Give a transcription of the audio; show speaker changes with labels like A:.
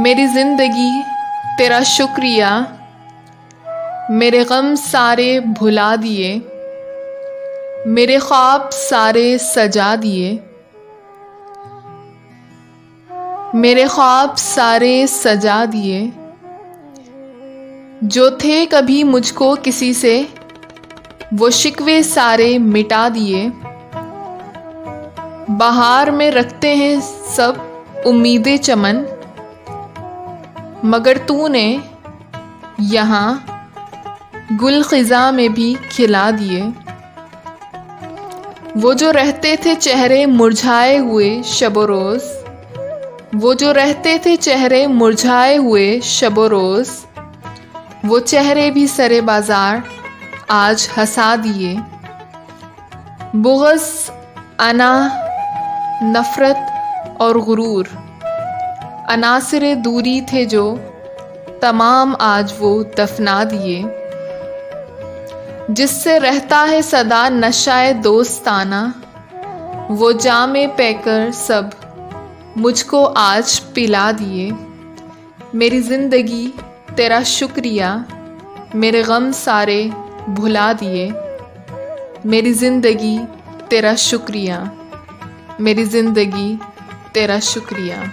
A: मेरी ज़िंदगी तेरा शुक्रिया, मेरे गम सारे भुला दिए, मेरे ख्वाब सारे सजा दिए, मेरे ख्वाब सारे सजा दिए। जो थे कभी मुझको किसी से, वो शिकवे सारे मिटा दिए। बहार में रखते हैं सब उम्मीदें चमन, मगर तूने यहाँ गुल ख़िज़ा में भी खिला दिए। वो जो रहते थे चेहरे मुरझाए हुए शब रोज़, वो जो रहते थे चेहरे मुरझाए हुए शब रोज़, वो चेहरे भी सरे बाज़ार आज हंसा दिए। बुग़्ज़, अना, नफ़रत और गुरूर अनासिरे दूरी थे जो तमाम आज वो दफना दिए। जिससे रहता है सदा नशाए दोस्ताना, वो जामे पैकर सब मुझको आज पिला दिए। मेरी ज़िंदगी तेरा शुक्रिया, मेरे गम सारे भुला दिए। मेरी ज़िंदगी तेरा शुक्रिया, मेरी ज़िंदगी तेरा शुक्रिया।